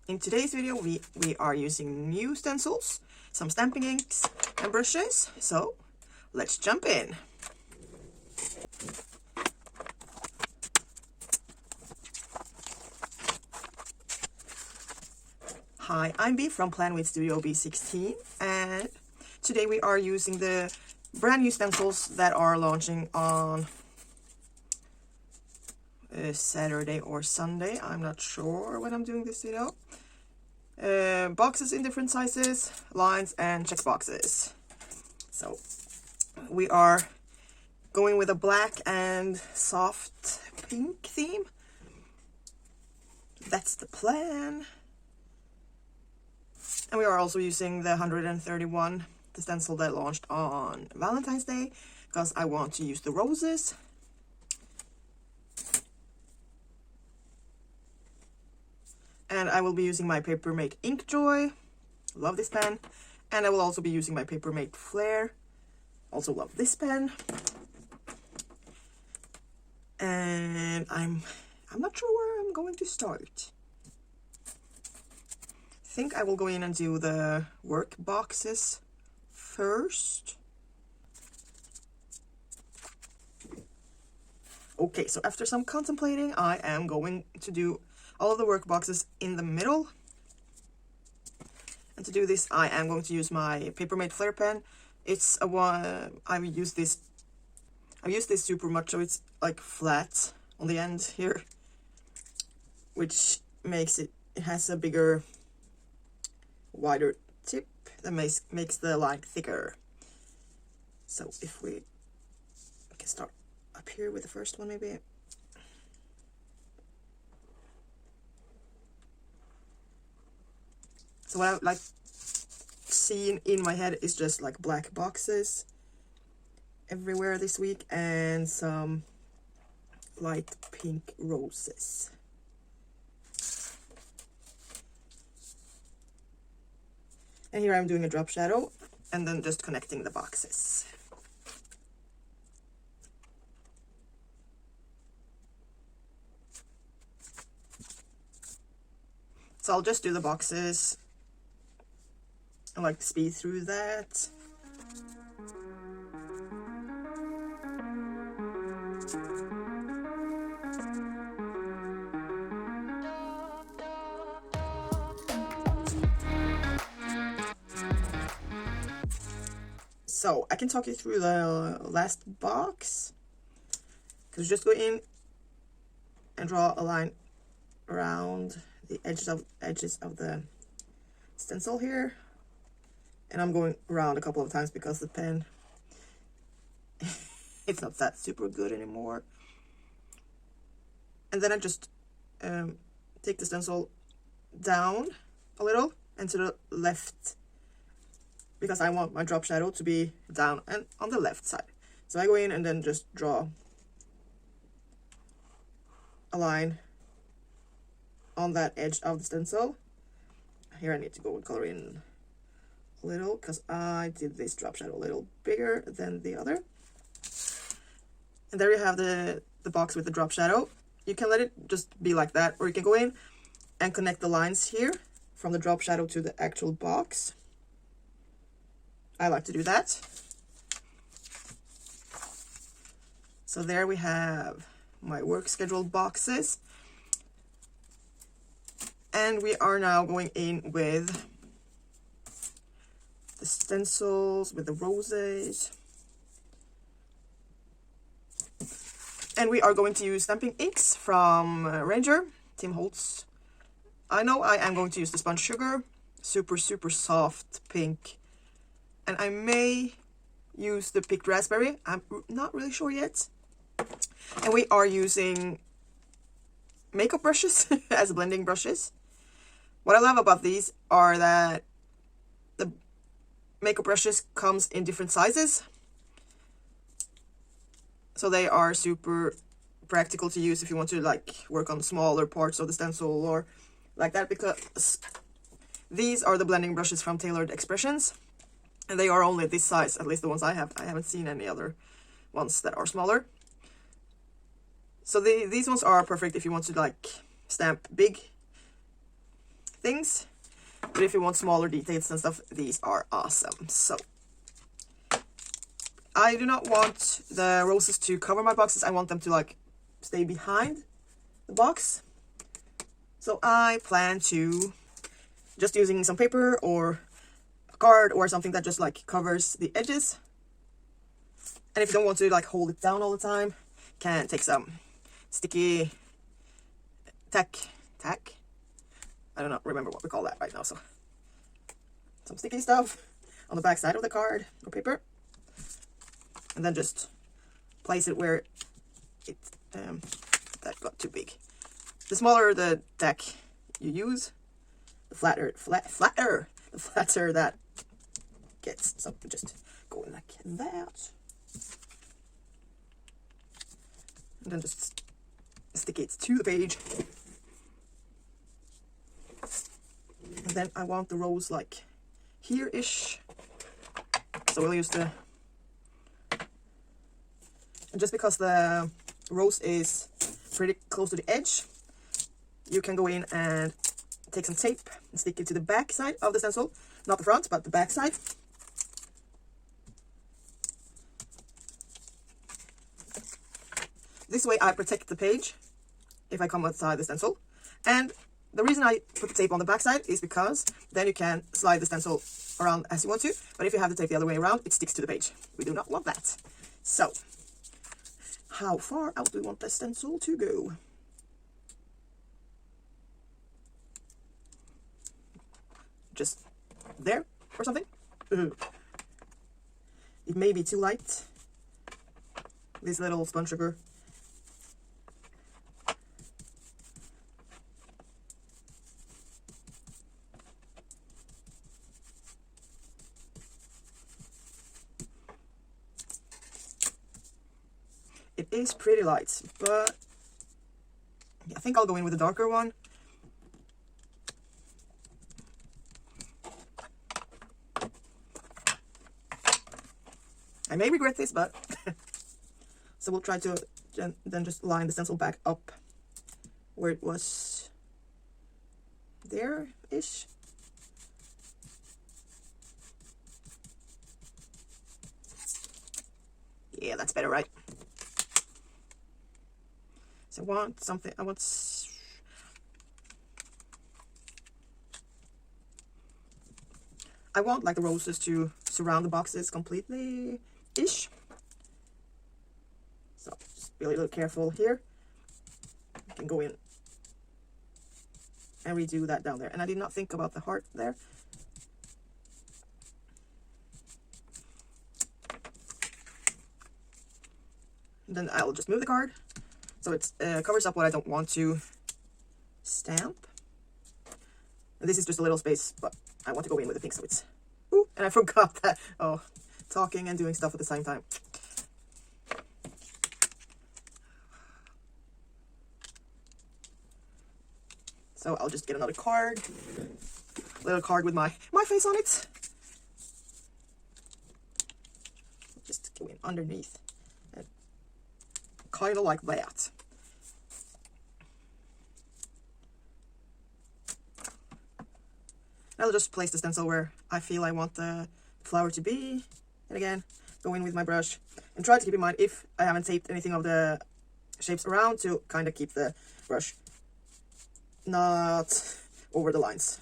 In today's video, we are using new stencils, some stamping inks and brushes, so let's jump in. Hi, I'm B from Plan with Studio B16, and today we are using the brand new stencils that are launching on Saturday or Sunday. I'm not sure when I'm doing this video. Boxes in different sizes, lines and check boxes. So we are going with a black and soft pink theme. That's the plan. And we are also using the 131, the stencil that launched on Valentine's Day, because I want to use the roses. And I will be using my Papermate Inkjoy. Love this pen. And I will also be using my Papermate Flare. Also love this pen. And I'm not sure where I'm going to start. I think I will go in and do the work boxes first. Okay, so after some contemplating, I am going to do all of the work boxes in the middle. And to do this, I am going to use my Papermate Flare pen. It's a one, I've used this super much, so it's like flat on the end here, which makes it has a bigger, wider tip that makes the line thicker. So if we can start up here with the first one, maybe. So what I've like seen in my head is just like black boxes everywhere this week and some light pink roses. And here I'm doing a drop shadow and then just connecting the boxes. So I'll just do the boxes. I like to speed through that. So I can talk you through the last box. Because just go in and draw a line around the edges of the stencil here. And I'm going around a couple of times because the pen, it's not that super good anymore. And then I just take the stencil down a little and to the left, because I want my drop shadow to be down and on the left side. So I go in and then just draw a line on that edge of the stencil. Here I need to go and color in a little because I did this drop shadow a little bigger than the other. And there you have the box with the drop shadow. You can let it just be like that, or you can go in and connect the lines here from the drop shadow to the actual box. I like to do that. So there we have my work scheduled boxes. And we are now going in with the stencils, with the roses. And we are going to use stamping inks from Ranger, Tim Holtz. I know I am going to use the Sponge Sugar, super soft pink. And I may use the picked raspberry, I'm not really sure yet. And we are using makeup brushes as blending brushes. What I love about these are that the makeup brushes comes in different sizes. So they are super practical to use if you want to like work on smaller parts of the stencil or like that, because these are the blending brushes from Tailored Expressions. And they are only this size, at least the ones I have. I haven't seen any other ones that are smaller. So these ones are perfect if you want to like stamp big things. But if you want smaller details and stuff, these are awesome. So I do not want the roses to cover my boxes. I want them to like stay behind the box. So I plan to just using some paper or a card or something that just like covers the edges. And if you don't want to like hold it down all the time, can take some sticky tack. I don't know, remember what we call that right now. So some sticky stuff on the back side of the card or paper, and then just place it where it that got too big. The smaller the tack you use, the flatter that gets. So just go in like that, and then just stick it to the page. And then I want the rose like here-ish. So we'll use the... And just because the rose is pretty close to the edge, you can go in and take some tape and stick it to the back side of the stencil. Not the front, but the back side. This way I protect the page if I come outside the stencil. And the reason I put the tape on the back side is because then you can slide the stencil around as you want to. But if you have the tape the other way around, it sticks to the page. We do not want that. So, how far out do we want the stencil to go? Just there or something? It may be too light. This little sponge sugar. It is pretty light, but I think I'll go in with a darker one. I may regret this, but so we'll try to then just line the stencil back up where it was there-ish. Yeah, that's better, right? So I want something, I want like the roses to surround the boxes completely-ish. So just be a little careful here. I can go in and redo that down there. And I did not think about the heart there. And then I'll just move the card so it covers up what I don't want to stamp. And this is just a little space, but I want to go in with the pink, so it's... Ooh, and I forgot that. Oh, talking and doing stuff at the same time. So I'll just get another card. A little card with my face on it. Just go in underneath. And kind of like that. I'll just place the stencil where I feel I want the flower to be. And again, go in with my brush. And try to keep in mind if I haven't taped anything of the shapes around to kind of keep the brush not over the lines.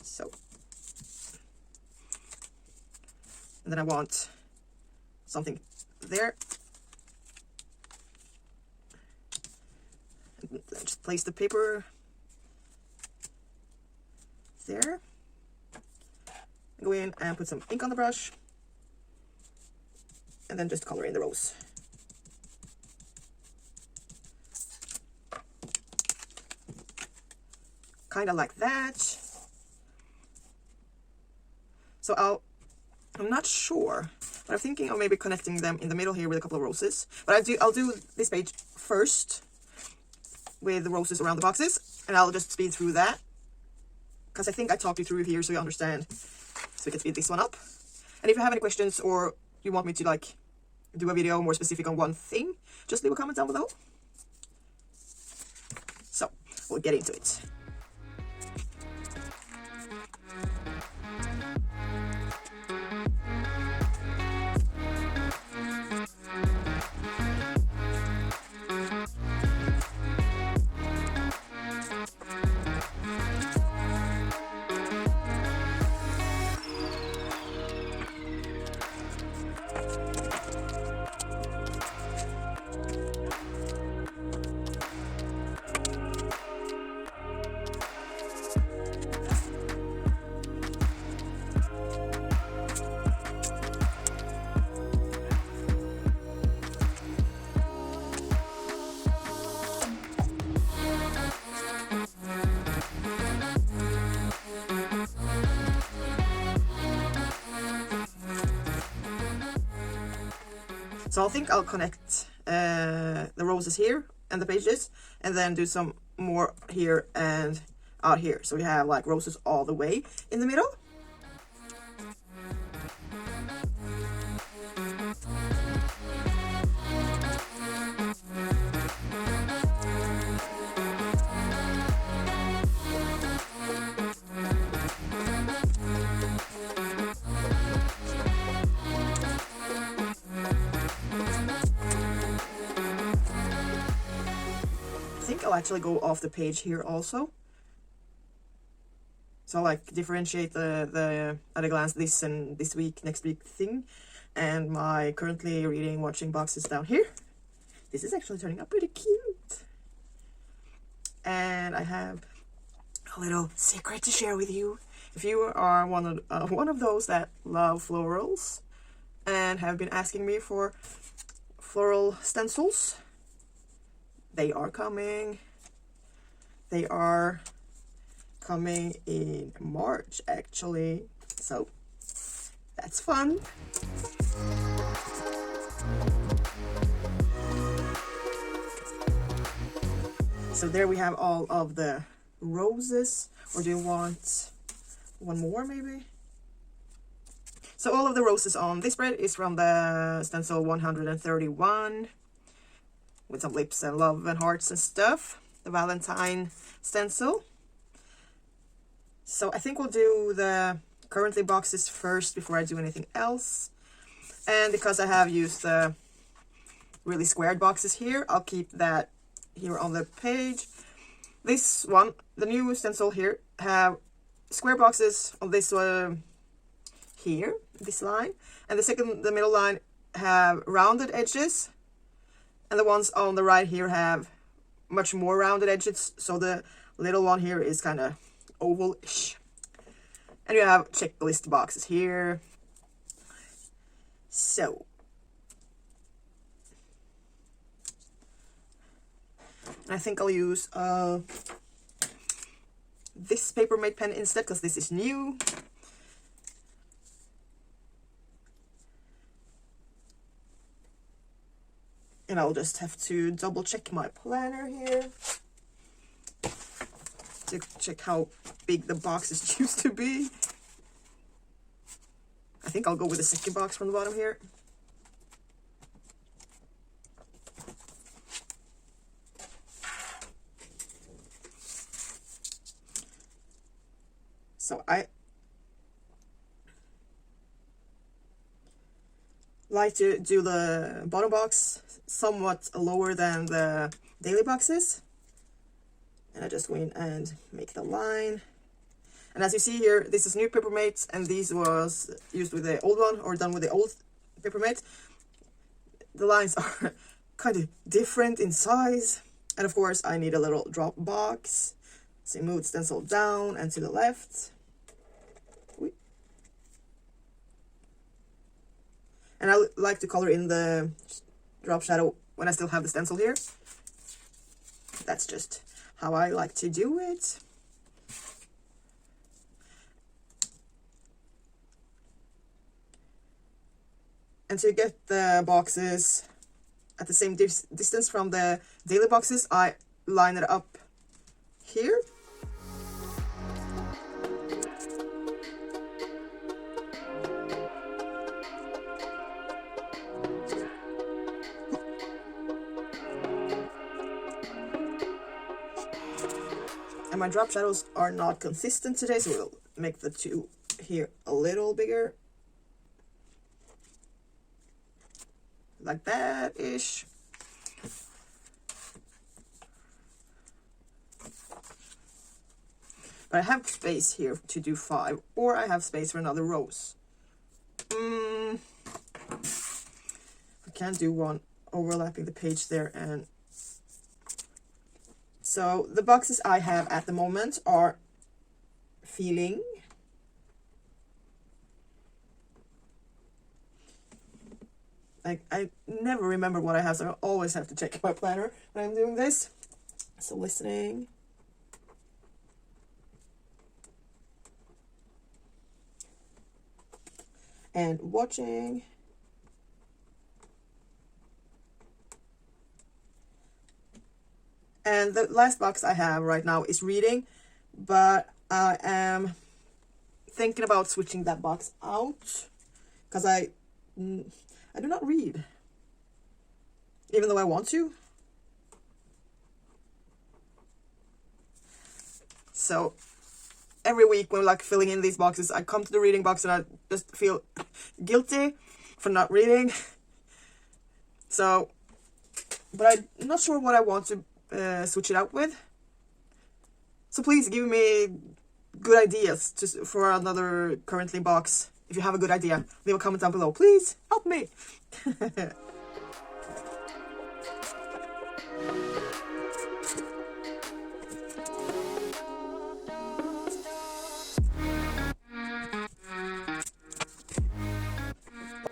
So. And then I want something there. And then just place the paper there. Go in and put some ink on the brush. And then just color in the rose. Kind of like that. So I'm not sure, but I'm thinking of maybe connecting them in the middle here with a couple of roses. But I'll do this page first with the roses around the boxes, and I'll just speed through that because I think I talked you through here so you understand. So we can speed this one up. And if you have any questions or you want me to like do a video more specific on one thing, just leave a comment down below. we'll get into it. So I think I'll connect the roses here and the pages, and then do some more here and out here. So we have like roses all the way in the middle. I think I'll actually go off the page here also. So I'll like differentiate the at a glance this and this week, next week thing, and my currently reading, watching boxes down here. This is actually turning out pretty cute. And I have a little secret to share with you. If you are one of those that love florals and have been asking me for floral stencils, they are coming. They are coming in March, actually. So that's fun. So there we have all of the roses. Or do you want one more maybe? So all of the roses on this spread is from the stencil 131. With some lips and love and hearts and stuff. The Valentine stencil. So I think we'll do the currently boxes first before I do anything else. And because I have used the really squared boxes here, I'll keep that here on the page. This one, the new stencil here, have square boxes on this here, this line. And the middle line have rounded edges. And the ones on the right here have much more rounded edges. So the little one here is kind of oval-ish. And you have checklist boxes here. So. I think I'll use this Papermate pen instead, because this is new. And I'll just have to double check my planner here to check how big the boxes used to be. I think I'll go with the second box from the bottom here. So I like to do the bottom box somewhat lower than the daily boxes. And I just go in and make the line. And as you see here, this is new Papermate, and these was used with the old one or done with the old Papermate. The lines are kind of different in size. And of course, I need a little drop box. So you move the stencil down and to the left. And I like to color in the drop shadow when I still have the stencil here. That's just how I like to do it. And to get the boxes at the same distance from the daily boxes, I line it up here. And my drop shadows are not consistent today, so we'll make the two here a little bigger. Like that-ish. But I have space here to do 5, or I have space for another rose. I can't do one overlapping the page there. And so the boxes I have at the moment are feeling. Like, I never remember what I have, so I always have to check my planner when I'm doing this. So listening. And watching. And the last box I have right now is reading, but I am thinking about switching that box out because I do not read, even though I want to. So every week when like filling in these boxes, I come to the reading box and I just feel guilty for not reading. So, but I'm not sure what I want to switch it out with. So please give me good ideas for another currently box. If you have a good idea, leave a comment down below. Please help me.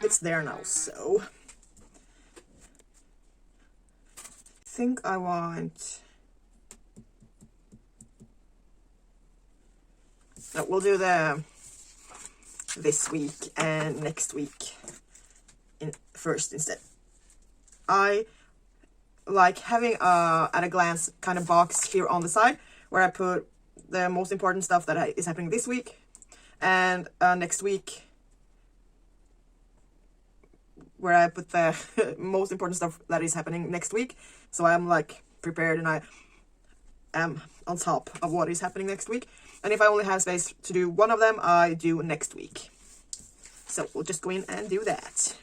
It's there now, so I think I want. No, we'll do this week and next week first instead. I like having at a glance kind of box here on the side where I put the most important stuff that is happening this week, and next week where I put the most important stuff that is happening next week. So I'm like prepared and I am on top of what is happening next week. And if I only have space to do one of them, I do next week. So we'll just go in and do that.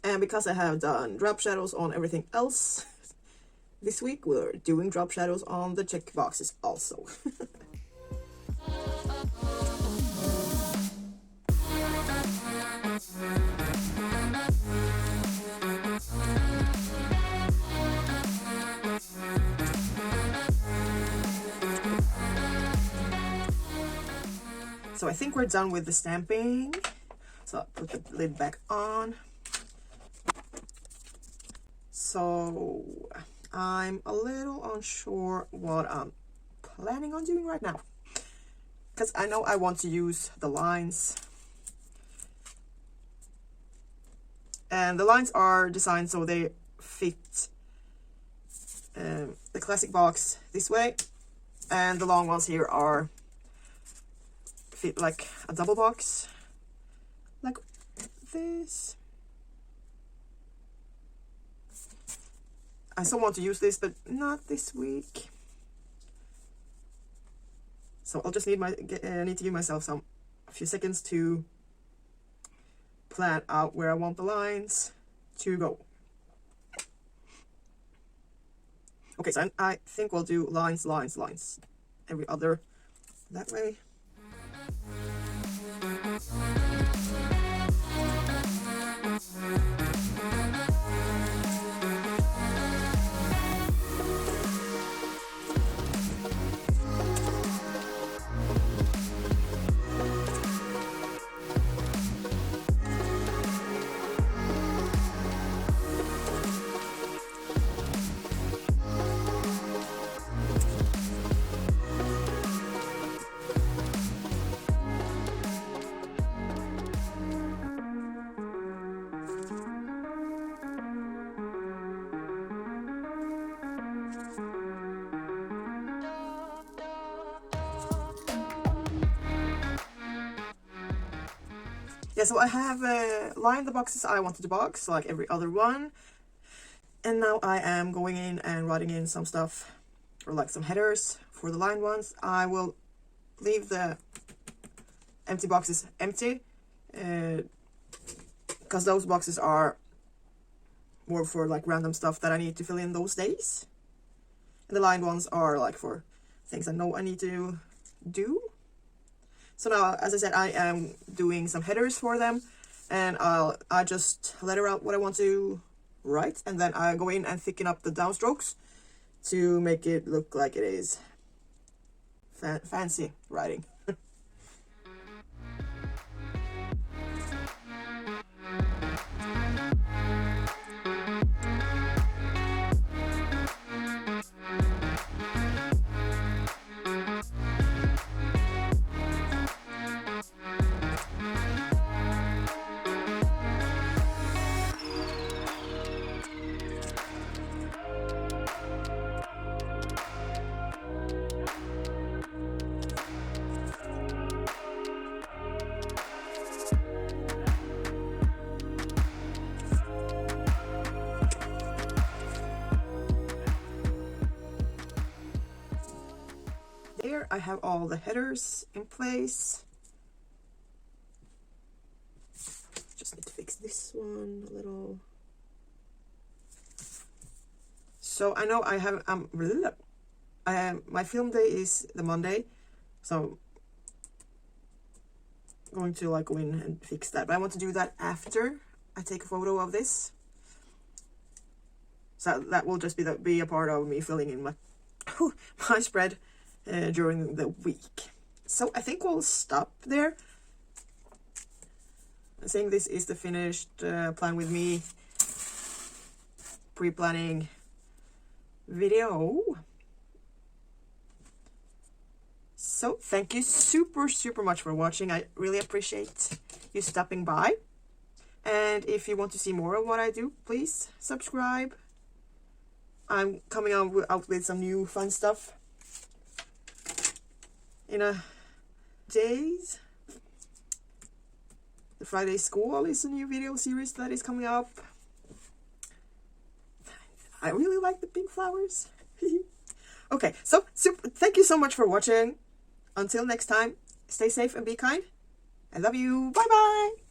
And because I have done drop shadows on everything else this week, we're doing drop shadows on the check boxes also. So I think we're done with the stamping. So I'll put the lid back on. So I'm a little unsure what I'm planning on doing right now, because I know I want to use the lines, and the lines are designed so they fit the classic box this way, and the long ones here are fit like a double box like this. I still want to use this, but not this week. So I'll just need to give myself a few seconds to plan out where I want the lines to go. Okay, so I think we'll do lines, lines, lines every other that way. yeah, so I have lined the boxes I wanted to box, like every other one. And now I am going in and writing in some stuff, or like some headers for the lined ones. I will leave the empty boxes empty, because those boxes are more for like random stuff that I need to fill in those days. And the lined ones are like for things I know I need to do. So now, as I said, I am doing some headers for them, and I just letter out what I want to write, and then I go in and thicken up the downstrokes to make it look like it is fancy writing. There, I have all the headers in place. Just need to fix this one a little. So I know I have my film day is the Monday, so I'm going to like go in and fix that. But I want to do that after I take a photo of this. So that will just be a part of me filling in my my spread during the week. So I think we'll stop there. I think this is the finished Plan With Me pre-planning video. So thank you super much for watching. I really appreciate you stopping by. And if you want to see more of what I do, please subscribe. I'm coming out with some new fun stuff in a days. The Friday School is a new video series that is coming up. I really like the pink flowers. Okay, so thank you so much for watching. Until next time, stay safe and be kind. I love you. Bye bye.